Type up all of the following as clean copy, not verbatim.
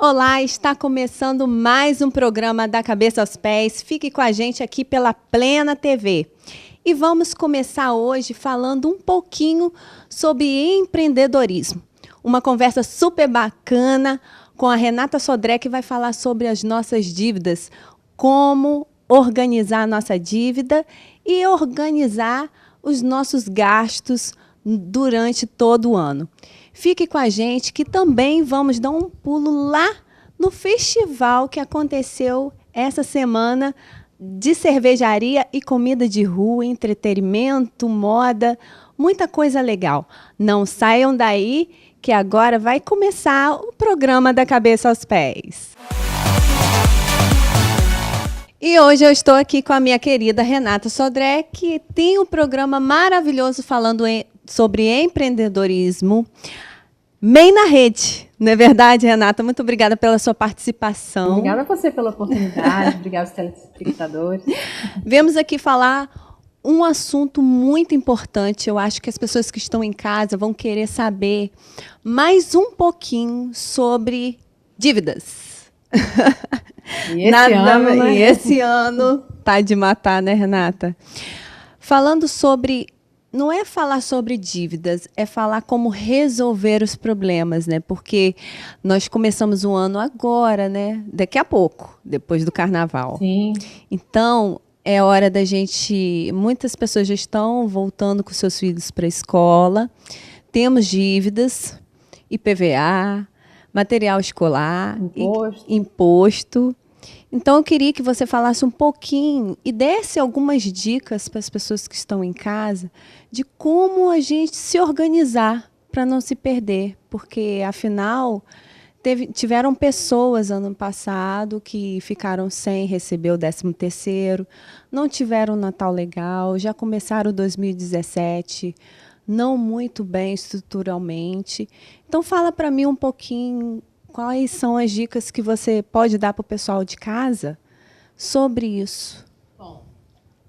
Olá, está começando mais um programa da Cabeça aos Pés. Fique com a gente aqui pela Plena TV. E vamos começar hoje falando um pouquinho sobre empreendedorismo. Uma conversa super bacana com a Renata Sodré, que vai falar sobre as nossas dívidas, como organizar a nossa dívida e organizar os nossos gastos durante todo o ano. Fique com a gente que também vamos dar um pulo lá no festival que aconteceu essa semana de cervejaria e comida de rua, entretenimento, moda, muita coisa legal. Não saiam daí que agora vai começar o programa da Cabeça aos Pés. E hoje eu estou aqui com a minha querida Renata Sodré, que tem um programa maravilhoso falando sobre empreendedorismo. MEI na Rede, não é verdade, Renata? Muito obrigada pela sua participação. Obrigada a você pela oportunidade, obrigada aos telespectadores. Viemos aqui falar um assunto muito importante. Eu acho que as pessoas que estão em casa vão querer saber mais um pouquinho sobre dívidas. E esse ano tá de matar, né, Renata? Falando sobre... Não é falar sobre dívidas, é falar como resolver os problemas, né? Porque nós começamos o ano agora, né? Daqui a pouco, depois do carnaval. Sim. Então, é hora da gente... Muitas pessoas já estão voltando com seus filhos para a escola. Temos dívidas, IPVA, material escolar, imposto. Então, eu queria que você falasse um pouquinho e desse algumas dicas para as pessoas que estão em casa de como a gente se organizar para não se perder. Porque, afinal, tiveram pessoas ano passado que ficaram sem receber o 13º, não tiveram um Natal legal, já começaram 2017 não muito bem estruturalmente. Então, fala para mim um pouquinho... Quais são as dicas que você pode dar para o pessoal de casa sobre isso? Bom,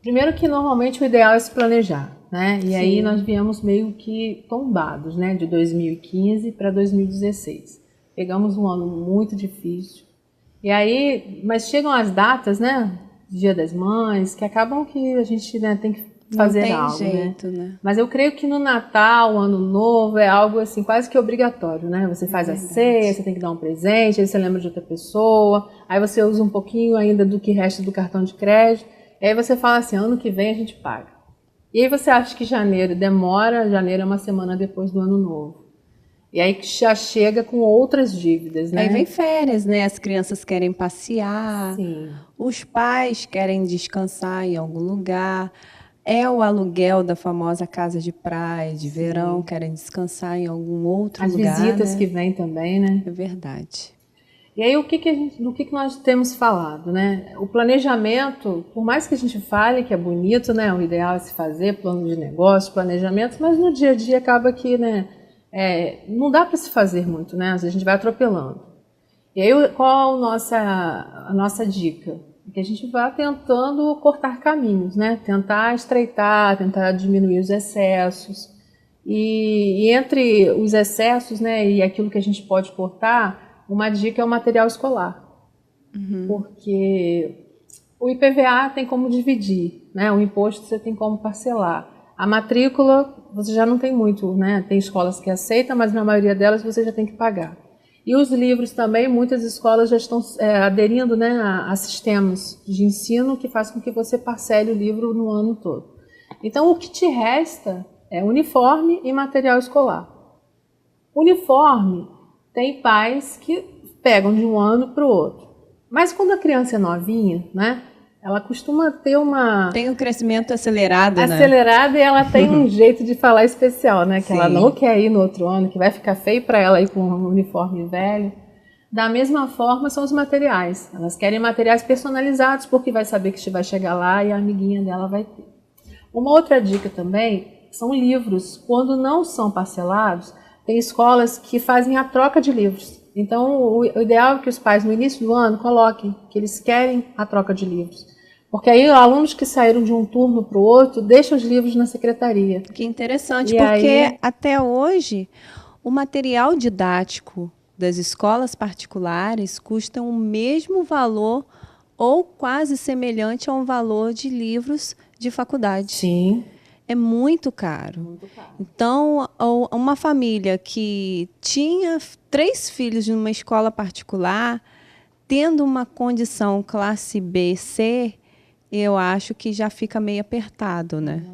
primeiro que normalmente o ideal é se planejar, né? E Sim. Aí nós viemos meio que tombados, né? De 2015 para 2016. Pegamos um ano muito difícil. E aí, mas chegam as datas, né? Dia das Mães, que acabam que a gente, né, tem que fazer algo, jeito, né? Mas eu creio que no Natal, Ano Novo, é algo assim quase que obrigatório, né? Você faz a ceia, você tem que dar um presente, aí você lembra de outra pessoa, aí você usa um pouquinho ainda do que resta do cartão de crédito, e aí você fala assim, ano que vem a gente paga. E aí você acha que janeiro demora, janeiro é uma semana depois do Ano Novo. E aí já chega com outras dívidas, né? Aí vem férias, né? As crianças querem passear, Sim. Os pais querem descansar em algum lugar... É o aluguel da famosa casa de praia, de verão, querem descansar em algum outro lugar. As visitas, né? que vêm também, né? É verdade. E aí, do que nós temos falado, né? O planejamento, por mais que a gente fale que é bonito, né? O ideal é se fazer plano de negócio, planejamento, mas no dia a dia acaba que, né? Não dá para se fazer muito, né? Às vezes a gente vai atropelando. E aí, qual a nossa dica? Que a gente vá tentando cortar caminhos, né? Tentar estreitar, tentar diminuir os excessos. E entre os excessos, né, e aquilo que a gente pode cortar, uma dica é o material escolar. Porque o IPVA tem como dividir, né? O imposto você tem como parcelar. A matrícula você já não tem muito, né? Tem escolas que aceitam, mas na maioria delas você já tem que pagar. E os livros também, muitas escolas já estão aderindo, né, a sistemas de ensino que faz com que você parcele o livro no ano todo. Então, o que te resta é uniforme e material escolar. Uniforme, tem pais que pegam de um ano para o outro. Mas quando a criança é novinha, né, ela costuma ter Tem um crescimento acelerado, né? Acelerado, e ela tem um jeito de falar especial, né? Que Sim. Ela não quer ir no outro ano, que vai ficar feio para ela ir com um uniforme velho. Da mesma forma são os materiais. Elas querem materiais personalizados, porque vai saber que vai chegar lá e a amiguinha dela vai ter. Uma outra dica também são livros. Quando não são parcelados, tem escolas que fazem a troca de livros. Então, o ideal é que os pais, no início do ano, coloquem que eles querem a troca de livros. Porque aí, alunos que saíram de um turno para o outro, deixam os livros na secretaria. Que interessante, porque até hoje, o material didático das escolas particulares custam o mesmo valor ou quase semelhante a um valor de livros de faculdade. Sim. É muito caro. Muito caro. Então, uma família que tinha 3 filhos numa escola particular, tendo uma condição classe B, C, eu acho que já fica meio apertado, né?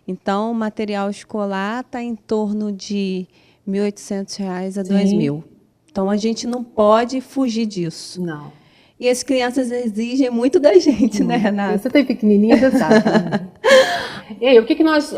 Então, o material escolar está em torno de R$ 1.800 a R$ 2.000. Então, a gente não pode fugir disso. Não. E as crianças exigem muito da gente, né, Renata? Você tem pequenininha, você sabe. Né? E aí,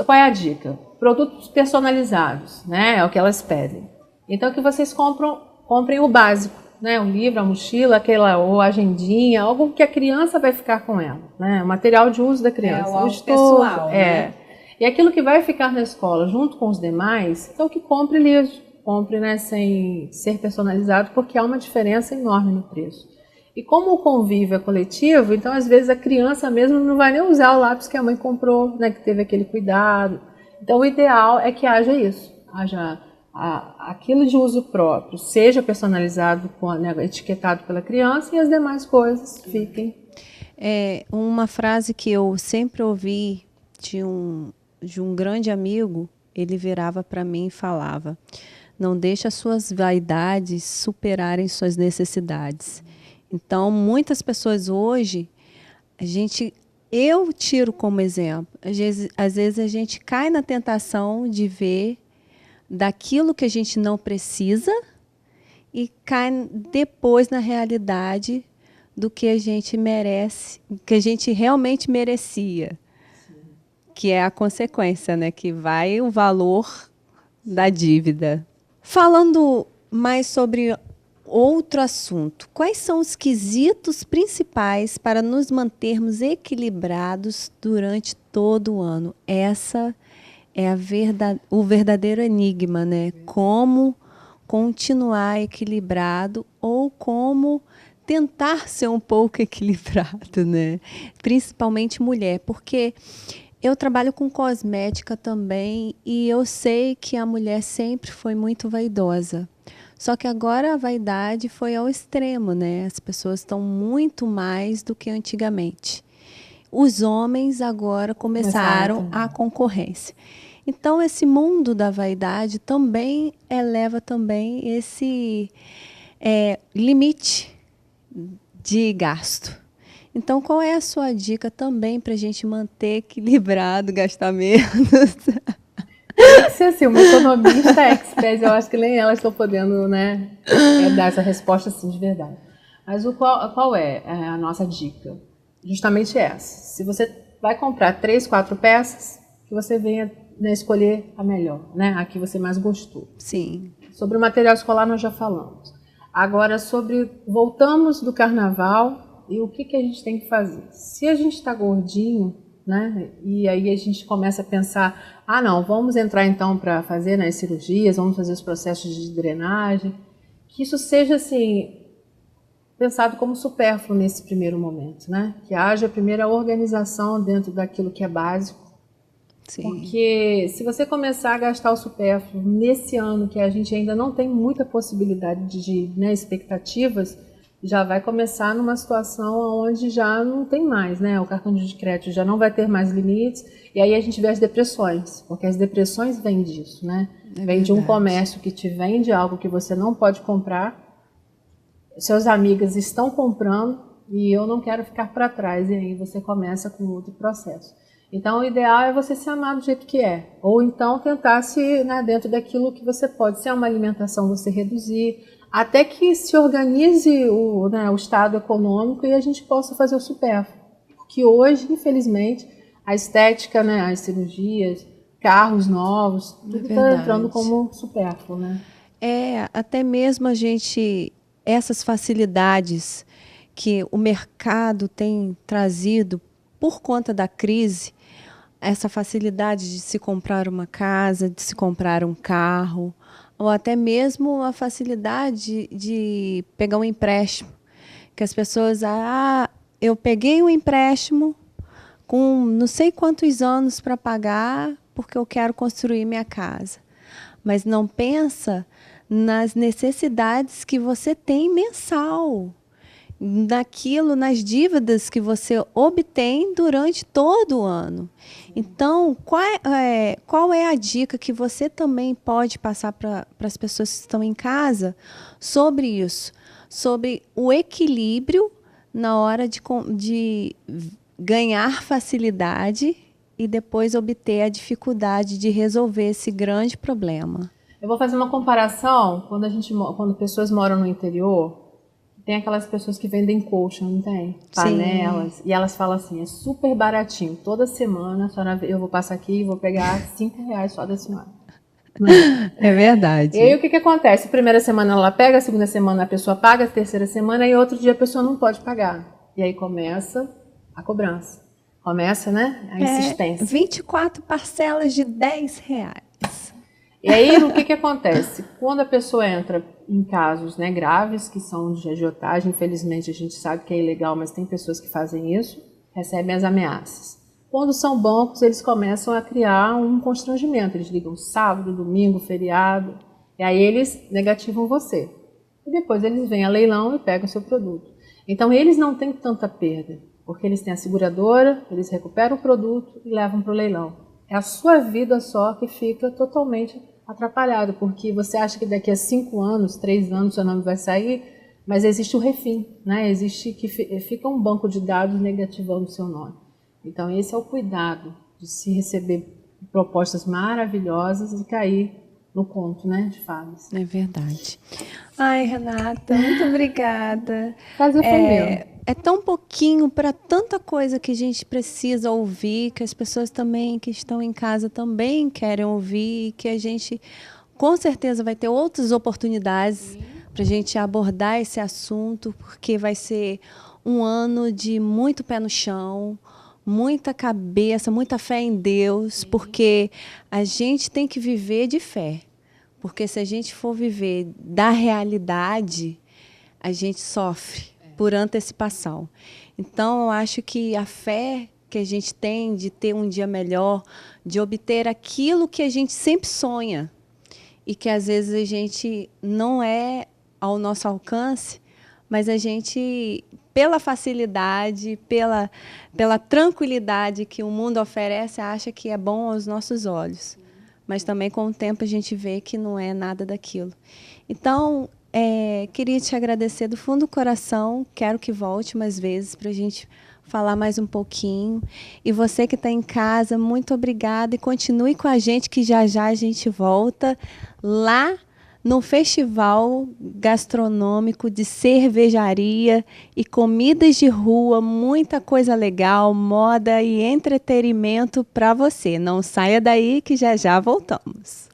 qual é a dica? Produtos personalizados, né? É o que elas pedem. Então, que vocês comprem o básico, né? O livro, a mochila, ou a agendinha, algo que a criança vai ficar com ela, né? O material de uso da criança. O pessoal, né? E aquilo que vai ficar na escola junto com os demais, então que compre livro. Compre, né, sem ser personalizado, porque há uma diferença enorme no preço. E como o convívio é coletivo, então às vezes a criança mesmo não vai nem usar o lápis que a mãe comprou, né, que teve aquele cuidado. Então o ideal é que haja isso, haja aquilo de uso próprio, seja personalizado, né, etiquetado pela criança e as demais coisas fiquem. Uma frase que eu sempre ouvi de um grande amigo, ele virava para mim e falava: não deixe as suas vaidades superarem suas necessidades. Então, muitas pessoas hoje, eu tiro como exemplo, às vezes a gente cai na tentação de ver daquilo que a gente não precisa e cai depois na realidade do que a gente merece, que a gente realmente merecia. Sim. Que é a consequência, né? Que vai o valor da dívida. Falando mais sobre outro assunto, quais são os quesitos principais para nos mantermos equilibrados durante todo o ano? Essa é o verdadeiro enigma, né? Como continuar equilibrado ou como tentar ser um pouco equilibrado, né? Principalmente mulher, porque eu trabalho com cosmética também e eu sei que a mulher sempre foi muito vaidosa. Só que agora a vaidade foi ao extremo, né? As pessoas estão muito mais do que antigamente. Os homens agora começaram a concorrência. Então, esse mundo da vaidade também eleva também esse limite de gasto. Então, qual é a sua dica também para a gente manter equilibrado, gastar menos? Tem que ser assim, uma economista expert, eu acho que nem elas estão podendo, né, dar essa resposta assim de verdade. Mas qual é a nossa dica? Justamente essa. Se você vai comprar 3, 4 peças, que você venha, né, escolher a melhor, né, a que você mais gostou. Sim. Sobre o material escolar nós já falamos. Agora, voltamos do carnaval e o que a gente tem que fazer? Se a gente está gordinho, né, e aí a gente começa a pensar, não, vamos entrar então para fazer, né, cirurgias, vamos fazer os processos de drenagem, que isso seja assim, pensado como supérfluo nesse primeiro momento, né, que haja primeiro a organização dentro daquilo que é básico. Sim. Porque se você começar a gastar o supérfluo nesse ano que a gente ainda não tem muita possibilidade de, né, expectativas, já vai começar numa situação onde já não tem mais, né? O cartão de crédito já não vai ter mais limites, e aí a gente vê as depressões, porque as depressões vêm disso, né? Vem de um comércio que te vende algo que você não pode comprar, seus amigos estão comprando e eu não quero ficar para trás, e aí você começa com outro processo. Então, o ideal é você se amar do jeito que é, ou então tentar se, né, dentro daquilo que você pode. Se é uma alimentação, você reduzir, até que se organize o estado econômico e a gente possa fazer o supérfluo. Porque hoje, infelizmente, a estética, né, as cirurgias, carros novos, tudo está entrando como supérfluo, né? Até mesmo essas facilidades que o mercado tem trazido por conta da crise, essa facilidade de se comprar uma casa, de se comprar um carro, ou até mesmo a facilidade de pegar um empréstimo. Que as pessoas, eu peguei um empréstimo com não sei quantos anos para pagar porque eu quero construir minha casa. Mas não pensa nas necessidades que você tem mensal, nas dívidas que você obtém durante todo o ano. Então, qual é a dica que você também pode passar para as pessoas que estão em casa sobre isso? Sobre o equilíbrio na hora de ganhar facilidade e depois obter a dificuldade de resolver esse grande problema. Eu vou fazer uma comparação quando pessoas moram no interior. Tem aquelas pessoas que vendem colcha, não tem? Panelas. Sim. E elas falam assim, é super baratinho. Toda semana eu vou passar aqui e vou pegar R$5 só da senhora. É verdade. E aí o que acontece? A primeira semana ela pega, a segunda semana a pessoa paga, a terceira semana e outro dia a pessoa não pode pagar. E aí começa a cobrança. Começa, né? A insistência. 24 parcelas de R$10. E aí, o que acontece? Quando a pessoa entra em casos, né, graves, que são de agiotagem, infelizmente a gente sabe que é ilegal, mas tem pessoas que fazem isso, recebem as ameaças. Quando são bancos, eles começam a criar um constrangimento. Eles ligam sábado, domingo, feriado, e aí eles negativam você. E depois eles vêm a leilão e pegam o seu produto. Então, eles não têm tanta perda, porque eles têm a seguradora, eles recuperam o produto e levam para o leilão. É a sua vida só que fica totalmente atrapalhado, porque você acha que daqui a 5 anos, 3 anos, seu nome vai sair, mas existe o refim, né? Existe que fica um banco de dados negativando o seu nome. Então esse é o cuidado de se receber propostas maravilhosas e cair no conto, né, de fadas. É verdade. Ai, Renata, muito obrigada. Prazer foi meu. É tão pouquinho para tanta coisa que a gente precisa ouvir, que as pessoas também que estão em casa também querem ouvir, que a gente com certeza vai ter outras oportunidades para a gente abordar esse assunto, porque vai ser um ano de muito pé no chão, muita cabeça, muita fé em Deus, porque a gente tem que viver de fé. Porque se a gente for viver da realidade, a gente sofre por antecipação. Então, eu acho que a fé que a gente tem de ter um dia melhor, de obter aquilo que a gente sempre sonha e que às vezes a gente não é ao nosso alcance, mas a gente, pela facilidade, pela tranquilidade que o mundo oferece, acha que é bom aos nossos olhos. Mas também, com o tempo, a gente vê que não é nada daquilo. Então, queria te agradecer do fundo do coração. Quero que volte mais vezes para a gente falar mais um pouquinho. E você que está em casa, muito obrigada. E continue com a gente, que já já a gente volta lá no Festival Gastronômico de Cervejaria e Comidas de Rua. Muita coisa legal, moda e entretenimento para você. Não saia daí que já já voltamos.